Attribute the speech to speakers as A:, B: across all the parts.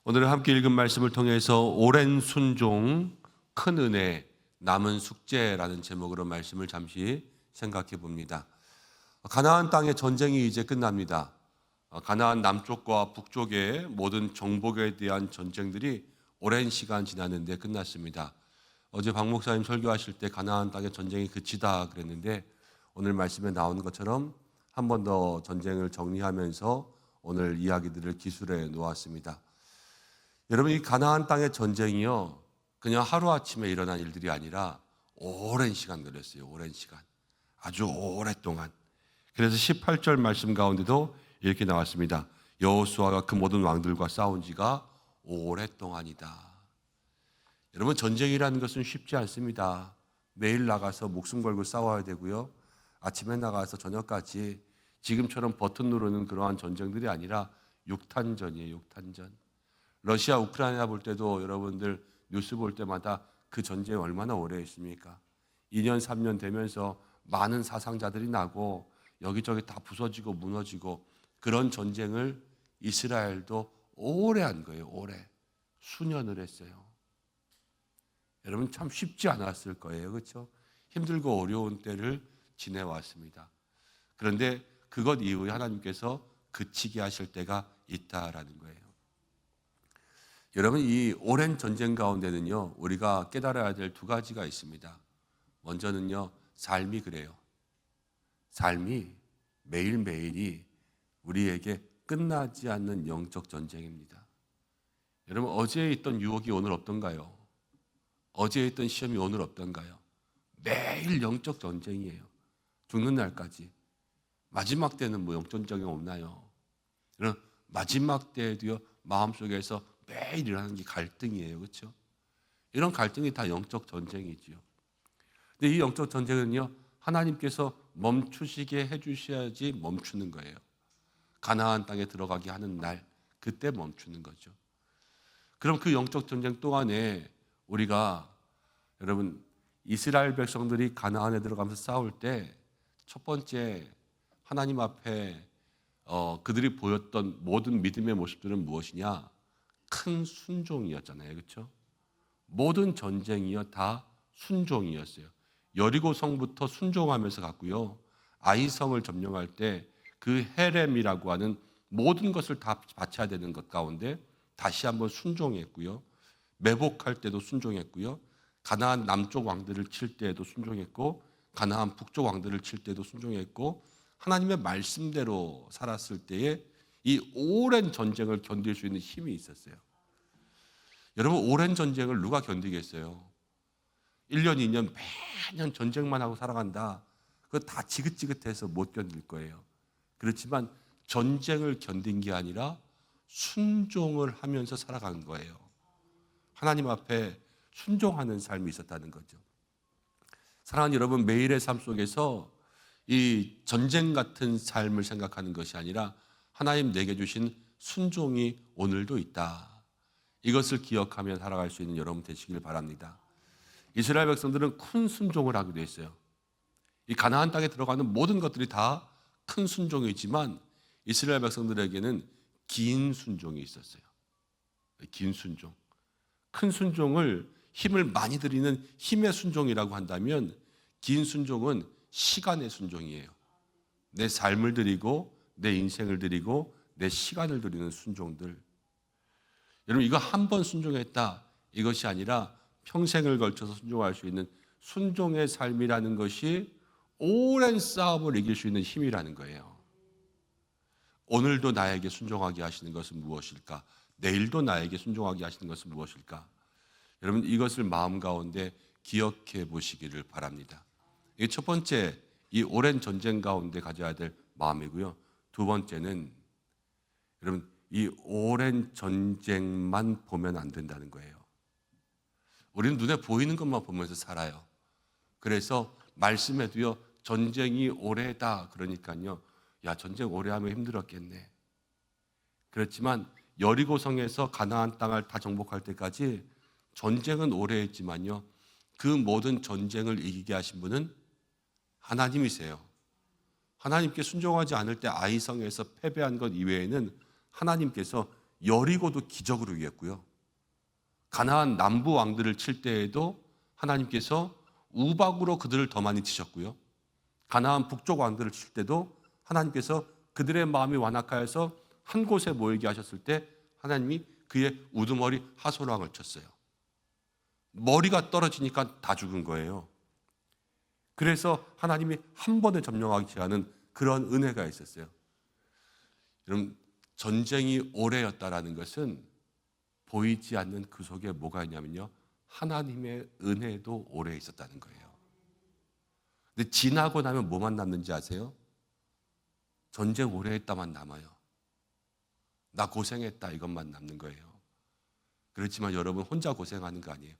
A: 오늘 함께 읽은 말씀을 통해서 오랜 순종, 큰 은혜, 남은 숙제라는 제목으로 말씀을 잠시 생각해 봅니다. 가나안 땅의 전쟁이 이제 끝납니다. 가나안 남쪽과 북쪽의 모든 정복에 대한 전쟁들이 오랜 시간 지났는데 끝났습니다. 어제 박 목사님 설교하실 때 가나안 땅의 전쟁이 그치다 그랬는데 오늘 말씀에 나오는 것처럼 한 번 더 전쟁을 정리하면서 오늘 이야기들을 기술해 놓았습니다. 여러분, 이 가나안 땅의 전쟁이요, 그냥 하루아침에 일어난 일들이 아니라 오랜 시간 걸렸어요. 오랜 시간. 아주 오랫동안. 그래서 18절 말씀 가운데도 이렇게 나왔습니다. 여호수아가 그 모든 왕들과 싸운 지가 오랫동안이다. 여러분, 전쟁이라는 것은 쉽지 않습니다. 매일 나가서 목숨 걸고 싸워야 되고요. 아침에 나가서 저녁까지 지금처럼 버튼 누르는 그러한 전쟁들이 아니라 육탄전이에요. 육탄전. 러시아 우크라이나 볼 때도 여러분들 뉴스 볼 때마다 그 전쟁이 얼마나 오래 했습니까? 2년 3년 되면서 많은 사상자들이 나고 여기저기 다 부서지고 무너지고 그런 전쟁을 이스라엘도 오래 한 거예요. 오래. 수년을 했어요. 여러분, 참 쉽지 않았을 거예요. 그렇죠? 힘들고 어려운 때를 지내왔습니다. 그런데 그것 이후에 하나님께서 그치게 하실 때가 있다라는 거예요. 여러분, 이 오랜 전쟁 가운데는요, 우리가 깨달아야 될 두 가지가 있습니다. 먼저는요, 삶이 그래요. 삶이 매일매일이 우리에게 끝나지 않는 영적 전쟁입니다. 여러분, 어제에 있던 유혹이 오늘 없던가요? 어제에 있던 시험이 오늘 없던가요? 매일 영적 전쟁이에요. 죽는 날까지. 마지막 때는 뭐 영적 전쟁이 없나요? 여러분, 마지막 때에도요, 마음속에서 매일 일어나는 게 갈등이에요. 그렇죠? 이런 갈등이 다 영적 전쟁이지요. 근데 이 영적 전쟁은요, 하나님께서 멈추시게 해주셔야지 멈추는 거예요. 가나안 땅에 들어가게 하는 날, 그때 멈추는 거죠. 그럼 그 영적 전쟁 동안에 우리가, 여러분, 이스라엘 백성들이 가나안에 들어가면서 싸울 때 첫 번째 하나님 앞에 그들이 보였던 모든 믿음의 모습들은 무엇이냐? 큰 순종이었잖아요. 그렇죠? 모든 전쟁이요 다 순종이었어요. 여리고 성부터 순종하면서 갔고요. 아이성을 점령할 때 그 헤렘이라고 하는 모든 것을 다 바쳐야 되는 것 가운데 다시 한번 순종했고요. 매복할 때도 순종했고요. 가나안 남쪽 왕들을 칠 때에도 순종했고, 가나안 북쪽 왕들을 칠 때도 순종했고, 하나님의 말씀대로 살았을 때에 이 오랜 전쟁을 견딜 수 있는 힘이 있었어요. 여러분, 오랜 전쟁을 누가 견디겠어요? 1년, 2년 매년 전쟁만 하고 살아간다. 그거 다 지긋지긋해서 못 견딜 거예요. 그렇지만 전쟁을 견딘 게 아니라 순종을 하면서 살아가는 거예요. 하나님 앞에 순종하는 삶이 있었다는 거죠. 사랑하는 여러분, 매일의 삶 속에서 이 전쟁 같은 삶을 생각하는 것이 아니라 하나님 내게 주신 순종이 오늘도 있다. 이것을 기억하며 살아갈 수 있는 여러분 되시길 바랍니다. 이스라엘 백성들은 큰 순종을 하기도 했어요. 이 가나안 땅에 들어가는 모든 것들이 다 큰 순종이지만 이스라엘 백성들에게는 긴 순종이 있었어요. 긴 순종. 큰 순종을 힘을 많이 들이는 힘의 순종이라고 한다면 긴 순종은 시간의 순종이에요. 내 삶을 드리고 내 인생을 드리고 내 시간을 드리는 순종들. 여러분, 이거 한 번 순종했다 이것이 아니라 평생을 걸쳐서 순종할 수 있는 순종의 삶이라는 것이 오랜 싸움을 이길 수 있는 힘이라는 거예요. 오늘도 나에게 순종하게 하시는 것은 무엇일까? 내일도 나에게 순종하게 하시는 것은 무엇일까? 여러분, 이것을 마음 가운데 기억해 보시기를 바랍니다. 이게 첫 번째, 이 오랜 전쟁 가운데 가져야 될 마음이고요. 두 번째는, 여러분, 이 오랜 전쟁만 보면 안 된다는 거예요. 우리는 눈에 보이는 것만 보면서 살아요. 그래서 말씀에도요, 전쟁이 오래다 그러니까요, 야, 전쟁 오래 하면 힘들었겠네. 그렇지만 여리고성에서 가나안 땅을 다 정복할 때까지 전쟁은 오래 했지만요, 그 모든 전쟁을 이기게 하신 분은 하나님이세요. 하나님께 순종하지 않을 때 아이성에서 패배한 것 이외에는 하나님께서 여리고도 기적으로 이겼고요. 가나안 남부 왕들을 칠 때에도 하나님께서 우박으로 그들을 더 많이 치셨고요. 가나안 북쪽 왕들을 칠 때도 하나님께서 그들의 마음이 완악하여서 한 곳에 모이게 하셨을 때 하나님이 그의 우두머리 하솔왕을 쳤어요. 머리가 떨어지니까 다 죽은 거예요. 그래서 하나님이 한 번에 점령하지 않은 그런 은혜가 있었어요. 여러분, 전쟁이 오래였다라는 것은 보이지 않는 그 속에 뭐가 있냐면요, 하나님의 은혜도 오래 있었다는 거예요. 근데 지나고 나면 뭐만 남는지 아세요? 전쟁 오래 했다만 남아요. 나 고생했다 이것만 남는 거예요. 그렇지만 여러분 혼자 고생하는 거 아니에요.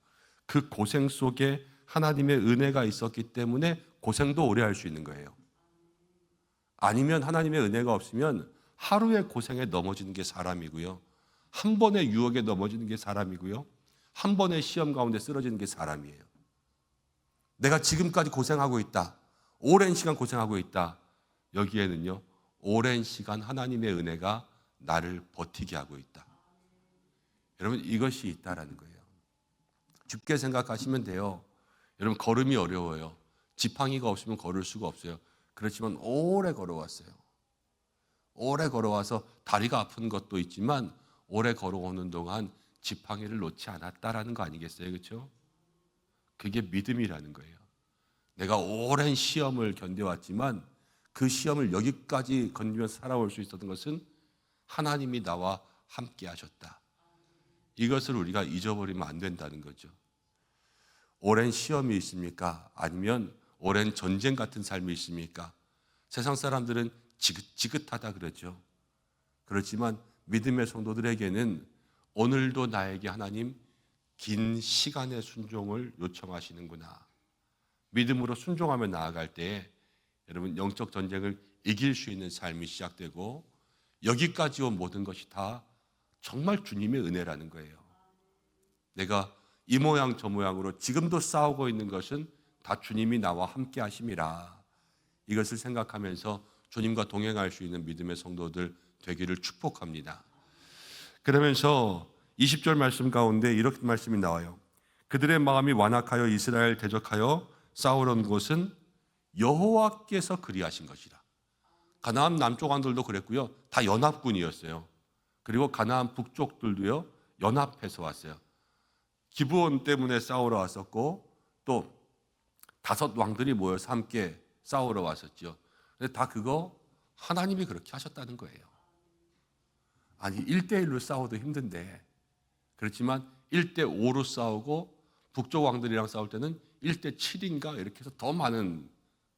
A: 그 고생 속에 하나님의 은혜가 있었기 때문에 고생도 오래 할 수 있는 거예요. 아니면 하나님의 은혜가 없으면 하루의 고생에 넘어지는 게 사람이고요, 한 번의 유혹에 넘어지는 게 사람이고요, 한 번의 시험 가운데 쓰러지는 게 사람이에요. 내가 지금까지 고생하고 있다, 오랜 시간 고생하고 있다, 여기에는요 오랜 시간 하나님의 은혜가 나를 버티게 하고 있다. 여러분, 이것이 있다라는 거예요. 쉽게 생각하시면 돼요. 여러분, 걸음이 어려워요. 지팡이가 없으면 걸을 수가 없어요. 그렇지만 오래 걸어왔어요. 오래 걸어와서 다리가 아픈 것도 있지만 오래 걸어오는 동안 지팡이를 놓지 않았다라는 거 아니겠어요? 그렇죠? 그게 믿음이라는 거예요. 내가 오랜 시험을 견뎌왔지만 그 시험을 여기까지 견디면서 살아올 수 있었던 것은 하나님이 나와 함께 하셨다. 이것을 우리가 잊어버리면 안 된다는 거죠. 오랜 시험이 있습니까? 아니면 오랜 전쟁 같은 삶이 있습니까? 세상 사람들은 지긋지긋하다 그러죠. 그렇지만 믿음의 성도들에게는 오늘도 나에게 하나님 긴 시간의 순종을 요청하시는구나. 믿음으로 순종하며 나아갈 때에 여러분, 영적 전쟁을 이길 수 있는 삶이 시작되고 여기까지 온 모든 것이 다 정말 주님의 은혜라는 거예요. 내가 이 모양 저 모양으로 지금도 싸우고 있는 것은 다 주님이 나와 함께 하심이라. 이것을 생각하면서 주님과 동행할 수 있는 믿음의 성도들 되기를 축복합니다. 그러면서 20절 말씀 가운데 이렇게 말씀이 나와요. 그들의 마음이 완악하여 이스라엘 대적하여 싸우는 곳은 여호와께서 그리하신 것이라. 가나안 남쪽 왕들도 그랬고요, 다 연합군이었어요. 그리고 가나안 북쪽들도요 연합해서 왔어요. 기브온 때문에 싸우러 왔었고 또 5 왕들이 모여서 함께 싸우러 왔었죠. 근데 다 그거 하나님이 그렇게 하셨다는 거예요. 아니 1대1로 싸워도 힘든데, 그렇지만 1대5로 싸우고 북쪽 왕들이랑 싸울 때는 1대7인가 이렇게 해서 더 많은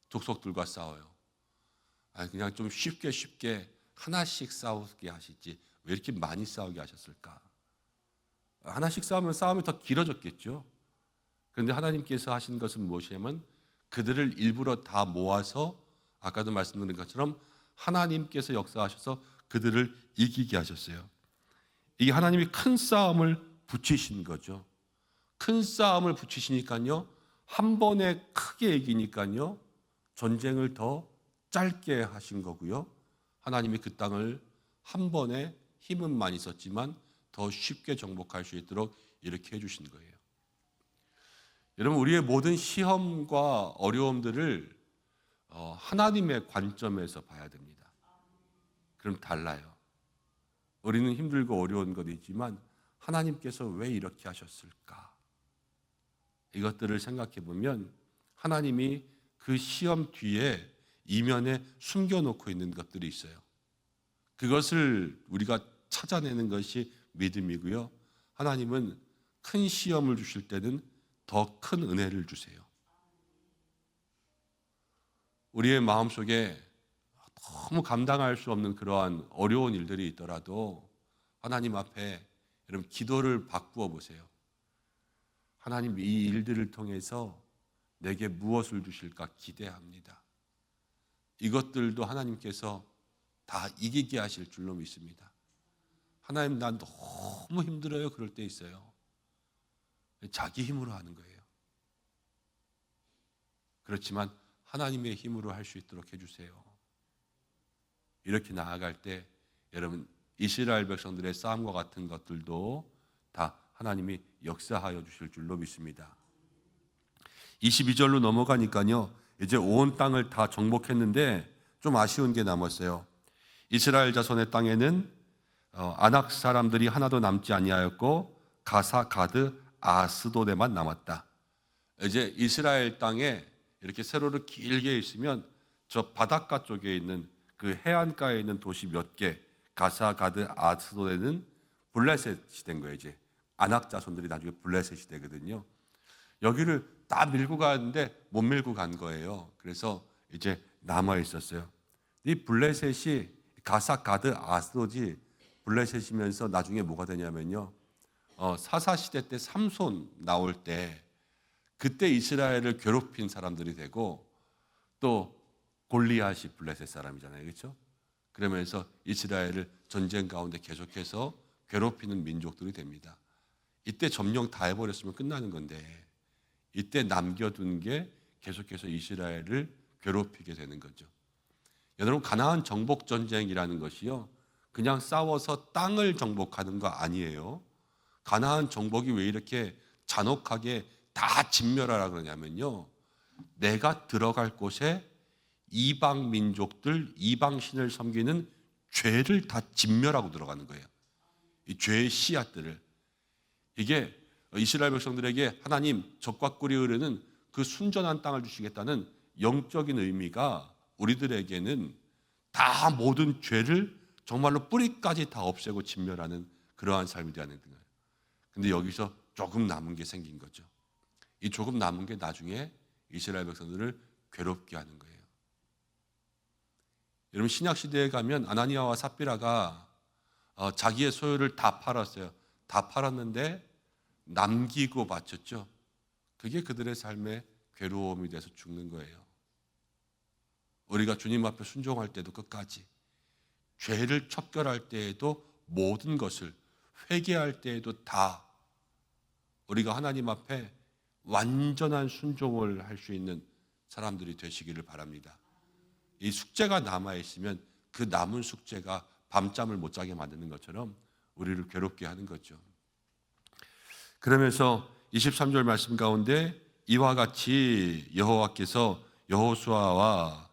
A: 족속들과 싸워요. 아니 그냥 좀 쉽게 하나씩 싸우게 하시지 왜 이렇게 많이 싸우게 하셨을까? 하나씩 싸우면 싸움이 더 길어졌겠죠. 그런데 하나님께서 하신 것은 무엇이냐면 그들을 일부러 다 모아서 아까도 말씀드린 것처럼 하나님께서 역사하셔서 그들을 이기게 하셨어요. 이게 하나님이 큰 싸움을 붙이신 거죠. 큰 싸움을 붙이시니까요, 한 번에 크게 이기니까요, 전쟁을 더 짧게 하신 거고요, 하나님이 그 땅을 한 번에 힘은 많이 썼지만 더 쉽게 정복할 수 있도록 이렇게 해주신 거예요. 여러분, 우리의 모든 시험과 어려움들을 하나님의 관점에서 봐야 됩니다. 그럼 달라요. 우리는 힘들고 어려운 것도 있지만 하나님께서 왜 이렇게 하셨을까? 이것들을 생각해 보면 하나님이 그 시험 뒤에 이면에 숨겨놓고 있는 것들이 있어요. 그것을 우리가 찾아내는 것이 믿음이고요, 하나님은 큰 시험을 주실 때는 더 큰 은혜를 주세요. 우리의 마음속에 너무 감당할 수 없는 그러한 어려운 일들이 있더라도 하나님 앞에 여러분 기도를 바꾸어 보세요. 하나님, 이 일들을 통해서 내게 무엇을 주실까 기대합니다. 이것들도 하나님께서 다 이기게 하실 줄로 믿습니다. 하나님, 난 너무 힘들어요. 그럴 때 있어요. 자기 힘으로 하는 거예요. 그렇지만 하나님의 힘으로 할 수 있도록 해주세요. 이렇게 나아갈 때 여러분 이스라엘 백성들의 싸움과 같은 것들도 다 하나님이 역사하여 주실 줄로 믿습니다. 22절로 넘어가니까요, 이제 온 땅을 다 정복했는데 좀 아쉬운 게 남았어요. 이스라엘 자손의 땅에는 아낙 사람들이 하나도 남지 아니하였고 가사, 가드, 아스도데만 남았다. 이제 이스라엘 땅에 이렇게 세로로 길게 있으면 저 바닷가 쪽에 있는 그 해안가에 있는 도시 몇 개, 가사, 가드, 아스도데는 블레셋이 된 거예요. 이제 아낙 자손들이 나중에 블레셋이 되거든요. 여기를 다 밀고 가는데 못 밀고 간 거예요. 그래서 이제 남아 있었어요. 이 블레셋이 가사, 가드, 아스도지 블레셋이면서 나중에 뭐가 되냐면요, 사사 시대 때 삼손 나올 때 그때 이스라엘을 괴롭힌 사람들이 되고, 또 골리앗이 블레셋 사람이잖아요, 그렇죠? 그러면서 이스라엘을 전쟁 가운데 계속해서 괴롭히는 민족들이 됩니다. 이때 점령 다 해버렸으면 끝나는 건데, 이때 남겨둔 게 계속해서 이스라엘을 괴롭히게 되는 거죠. 여러분, 가나안 정복 전쟁이라는 것이요, 그냥 싸워서 땅을 정복하는 거 아니에요. 가나안 정복이 왜 이렇게 잔혹하게 다 진멸하라 그러냐면요, 내가 들어갈 곳에 이방 민족들, 이방 신을 섬기는 죄를 다 진멸하고 들어가는 거예요. 이 죄의 씨앗들을. 이게 이스라엘 백성들에게 하나님 적과 꿀이 흐르는 그 순전한 땅을 주시겠다는 영적인 의미가 우리들에게는 다 모든 죄를 정말로 뿌리까지 다 없애고 진멸하는 그러한 삶이 되는 거예요. 근데 여기서 조금 남은 게 생긴 거죠. 이 조금 남은 게 나중에 이스라엘 백성들을 괴롭게 하는 거예요. 여러분, 신약 시대에 가면 아나니아와 삽비라가 자기의 소유를 다 팔았어요. 다 팔았는데 남기고 바쳤죠. 그게 그들의 삶의 괴로움이 돼서 죽는 거예요. 우리가 주님 앞에 순종할 때도 끝까지, 죄를 척결할 때에도 모든 것을, 회개할 때에도 다 우리가 하나님 앞에 완전한 순종을 할 수 있는 사람들이 되시기를 바랍니다. 이 숙제가 남아있으면 그 남은 숙제가 밤잠을 못 자게 만드는 것처럼 우리를 괴롭게 하는 거죠. 그러면서 23절 말씀 가운데 이와 같이 여호와께서 여호수아가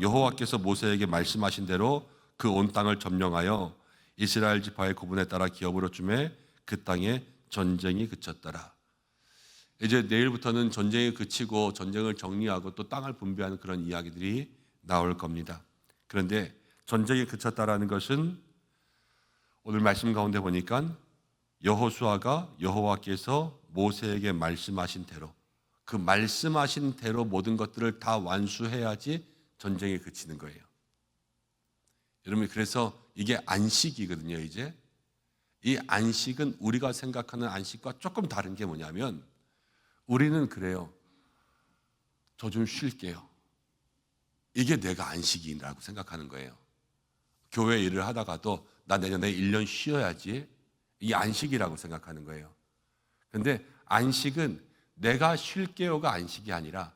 A: 여호와께서 모세에게 말씀하신 대로 그 온 땅을 점령하여 이스라엘 지파의 구분에 따라 기업으로 주매 그 땅에 전쟁이 그쳤더라. 이제 내일부터는 전쟁이 그치고 전쟁을 정리하고 또 땅을 분배하는 그런 이야기들이 나올 겁니다. 그런데 전쟁이 그쳤다라는 것은 오늘 말씀 가운데 보니까 여호수아가 여호와께서 모세에게 말씀하신 대로, 그 말씀하신 대로 모든 것들을 다 완수해야지 전쟁이 그치는 거예요. 여러분, 그래서 이게 안식이거든요. 이제 이 안식은 우리가 생각하는 안식과 조금 다른 게 뭐냐면, 우리는 그래요. 저 좀 쉴게요. 이게 내가 안식이라고 생각하는 거예요. 교회 일을 하다가도 나 내년에 1년 쉬어야지, 이 안식이라고 생각하는 거예요. 그런데 안식은 내가 쉴게요가 안식이 아니라,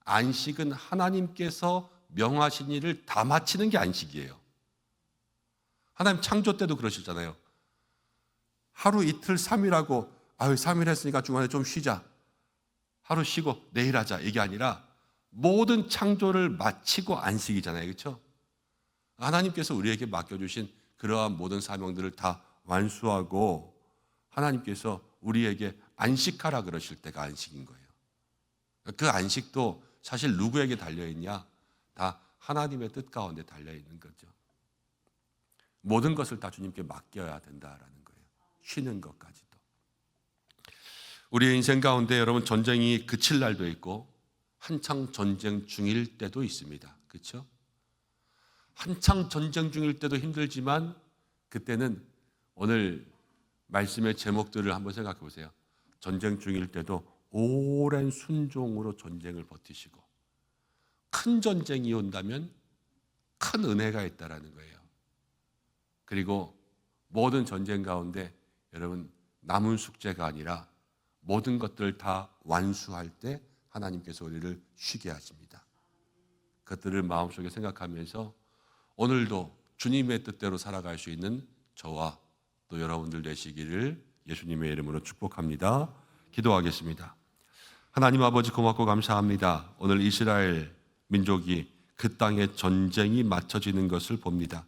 A: 안식은 하나님께서 명하신 일을 다 마치는 게 안식이에요. 하나님 창조 때도 그러셨잖아요. 하루 이틀 3일하고 3일 했으니까 중간에 좀 쉬자, 하루 쉬고 내일 하자, 이게 아니라 모든 창조를 마치고 안식이잖아요. 그렇죠? 하나님께서 우리에게 맡겨주신 그러한 모든 사명들을 다 완수하고 하나님께서 우리에게 안식하라 그러실 때가 안식인 거예요. 그 안식도 사실 누구에게 달려있냐? 다 하나님의 뜻 가운데 달려있는 거죠. 모든 것을 다 주님께 맡겨야 된다라는 거예요. 쉬는 것까지도. 우리의 인생 가운데 여러분, 전쟁이 그칠 날도 있고 한창 전쟁 중일 때도 있습니다. 그렇죠? 한창 전쟁 중일 때도 힘들지만 그때는 오늘 말씀의 제목들을 한번 생각해 보세요. 전쟁 중일 때도 오랜 순종으로 전쟁을 버티시고, 큰 전쟁이 온다면 큰 은혜가 있다라는 거예요. 그리고 모든 전쟁 가운데 여러분, 남은 숙제가 아니라 모든 것들을 다 완수할 때 하나님께서 우리를 쉬게 하십니다. 그것들을 마음속에 생각하면서 오늘도 주님의 뜻대로 살아갈 수 있는 저와 또 여러분들 되시기를 예수님의 이름으로 축복합니다. 기도하겠습니다. 하나님 아버지 고맙고 감사합니다. 오늘 이스라엘 민족이 그 땅에 전쟁이 맞춰지는 것을 봅니다.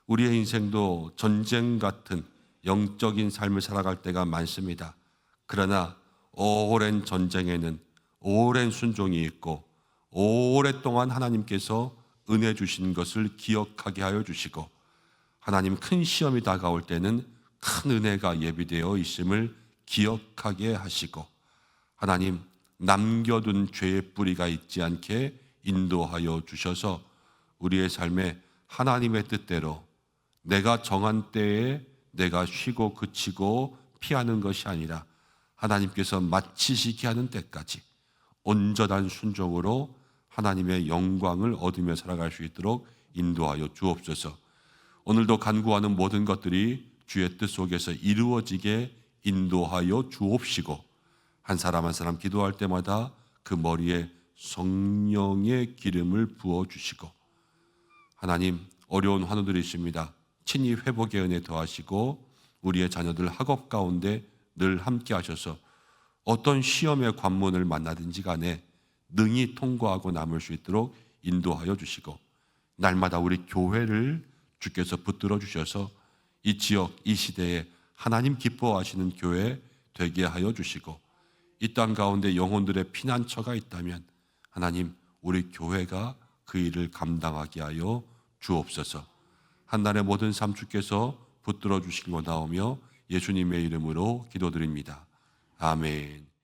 A: 우리의 인생도 전쟁 같은 영적인 삶을 살아갈 때가 많습니다. 그러나 오랜 전쟁에는 오랜 순종이 있고 오랫동안 하나님께서 은혜 주신 것을 기억하게 하여 주시고 하나님 큰 시험이 다가올 때는 큰 은혜가 예비되어 있음을 기억하게 하시고 하나님 남겨둔 죄의 뿌리가 있지 않게 인도하여 주셔서 우리의 삶에 하나님의 뜻대로 내가 정한 때에 내가 쉬고 그치고 피하는 것이 아니라 하나님께서 마치시게 하는 때까지 온전한 순종으로 하나님의 영광을 얻으며 살아갈 수 있도록 인도하여 주옵소서. 오늘도 간구하는 모든 것들이 주의 뜻 속에서 이루어지게 인도하여 주옵시고 한 사람 한 사람 기도할 때마다 그 머리에 성령의 기름을 부어주시고 하나님 어려운 환우들이 있습니다. 친히 회복의 은혜 더하시고 우리의 자녀들 학업 가운데 늘 함께 하셔서 어떤 시험의 관문을 만나든지 간에 능히 통과하고 남을 수 있도록 인도하여 주시고 날마다 우리 교회를 주께서 붙들어 주셔서 이 지역, 이 시대에 하나님 기뻐하시는 교회 되게 하여 주시고 이 땅 가운데 영혼들의 피난처가 있다면 하나님 우리 교회가 그 일을 감당하게 하여 주옵소서. 한날의 모든 삶 주께서 붙들어 주시고 나오며 예수님의 이름으로 기도드립니다. 아멘.